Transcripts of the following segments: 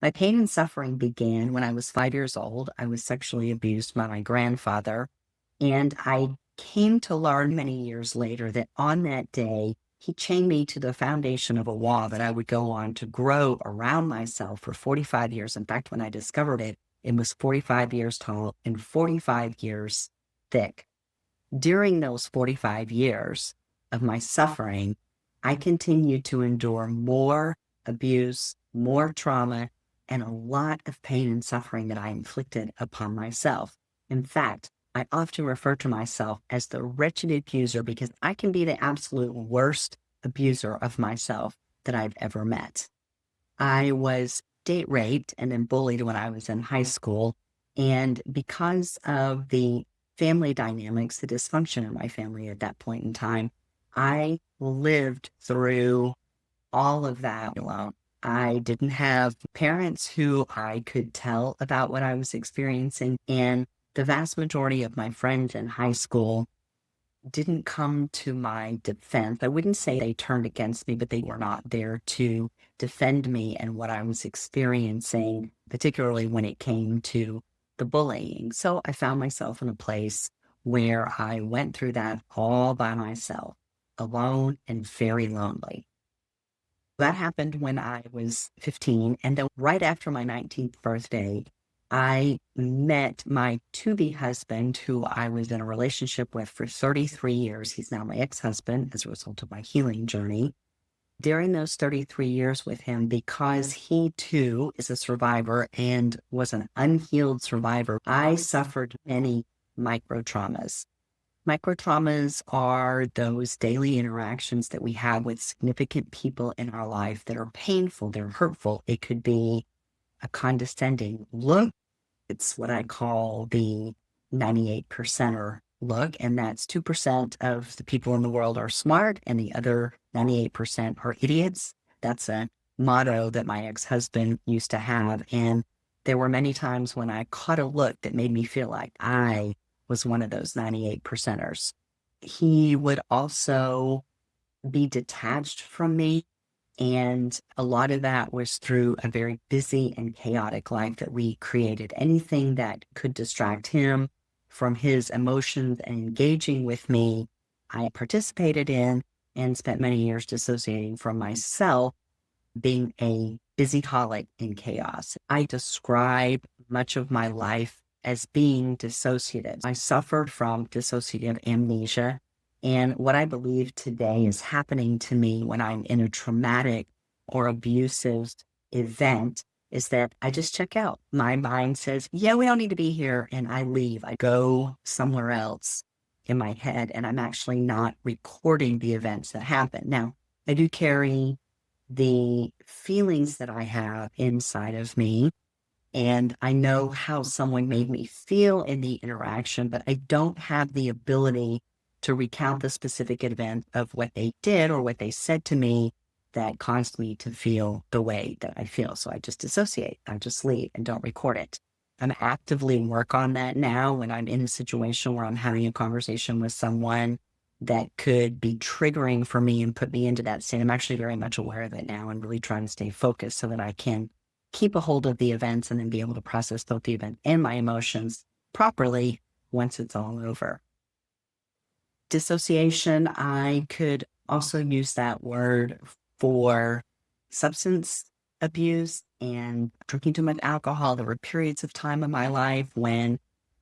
My pain and suffering began when I was 5 years old. I was sexually abused by my grandfather, and I came to learn many years later that on that day, he chained me to the foundation of a wall that I would go on to grow around myself for 45 years. In fact, when I discovered it, it was 45 years tall and 45 years thick. During those 45 years of my suffering, I continued to endure more abuse, more trauma, and a lot of pain and suffering that I inflicted upon myself. In fact, I often refer to myself as the wretched abuser because I can be the absolute worst abuser of myself that I've ever met. I was date raped and then bullied when I was in high school. And because of the family dynamics, the dysfunction in my family at that point in time, I lived through all of that alone. I didn't have parents who I could tell about what I was experiencing. And the vast majority of my friends in high school didn't come to my defense. I wouldn't say they turned against me, but they were not there to defend me and what I was experiencing, particularly when it came to the bullying. So I found myself in a place where I went through that all by myself, alone and very lonely. That happened when I was 15. And then right after my 19th birthday, I met my to-be husband, who I was in a relationship with for 33 years. He's now my ex-husband as a result of my healing journey. During those 33 years with him, because he too is a survivor and was an unhealed survivor, I suffered many micro traumas. Microtraumas are those daily interactions that we have with significant people in our life that are painful, they're hurtful. It could be a condescending look. It's what I call the 98 percenter look, and that's 2% of the people in the world are smart, and the other 98% are idiots. That's a motto that my ex-husband used to have. And there were many times when I caught a look that made me feel like I was one of those 98 percenters. He would also be detached from me. And a lot of that was through a very busy and chaotic life that we created. Anything that could distract him from his emotions and engaging with me, I participated in and spent many years dissociating from myself, being a busyholic in chaos. I describe much of my life as being dissociative. I suffered from dissociative amnesia. And what I believe today is happening to me when I'm in a traumatic or abusive event is that I just check out. My mind says, yeah, we don't need to be here. And I leave. I go somewhere else in my head, and I'm actually not recording the events that happen. Now, I do carry the feelings that I have inside of me, and I know how someone made me feel in the interaction, but I don't have the ability to recount the specific event of what they did or what they said to me that caused me to feel the way that I feel. So I just dissociate. I just leave and don't record it. I'm actively work on that now when I'm in a situation where I'm having a conversation with someone that could be triggering for me and put me into that state. I'm actually very much aware of it now and really trying to stay focused so that I can keep a hold of the events and then be able to process both the event and my emotions properly once it's all over. Dissociation, I could also use that word for substance abuse and drinking too much alcohol. There were periods of time in my life when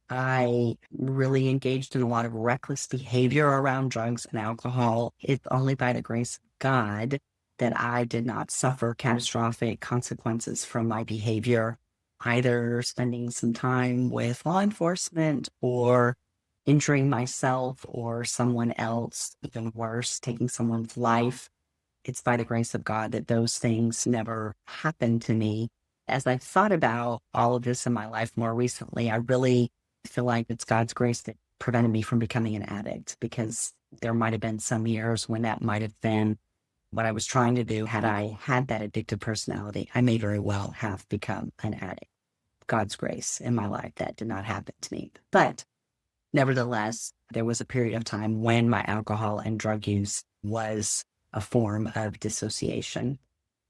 I really engaged in a lot of reckless behavior around drugs and alcohol. It's only by the grace of God that I did not suffer catastrophic consequences from my behavior, either spending some time with law enforcement or injuring myself or someone else, even worse, taking someone's life. It's by the grace of God that those things never happened to me. As I've thought about all of this in my life more recently, I really feel like it's God's grace that prevented me from becoming an addict, because there might have been some years when that might have been what I was trying to do. Had I had that addictive personality, I may very well have become an addict. God's grace in my life, that did not happen to me. But nevertheless, there was a period of time when my alcohol and drug use was a form of dissociation.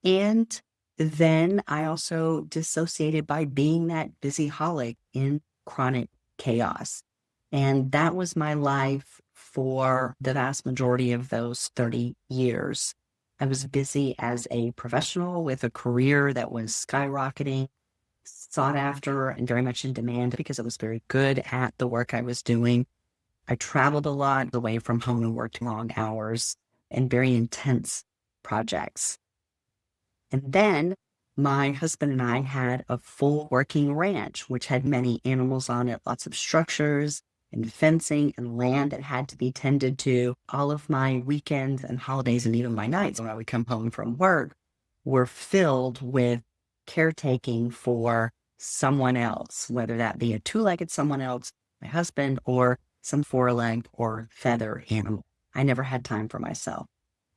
And Then I also dissociated by being that busy holic in chronic chaos. And that was my life for the vast majority of those 30 years. I was busy as a professional with a career that was skyrocketing, sought after, and very much in demand because I was very good at the work I was doing. I traveled a lot away from home and worked long hours and very intense projects. And then my husband and I had a full working ranch, which had many animals on it, lots of structures and fencing and land that had to be tended to. All of my weekends and holidays and even my nights when I would come home from work were filled with caretaking for someone else, whether that be a two-legged someone else, my husband, or some four-legged or feather animal. I never had time for myself.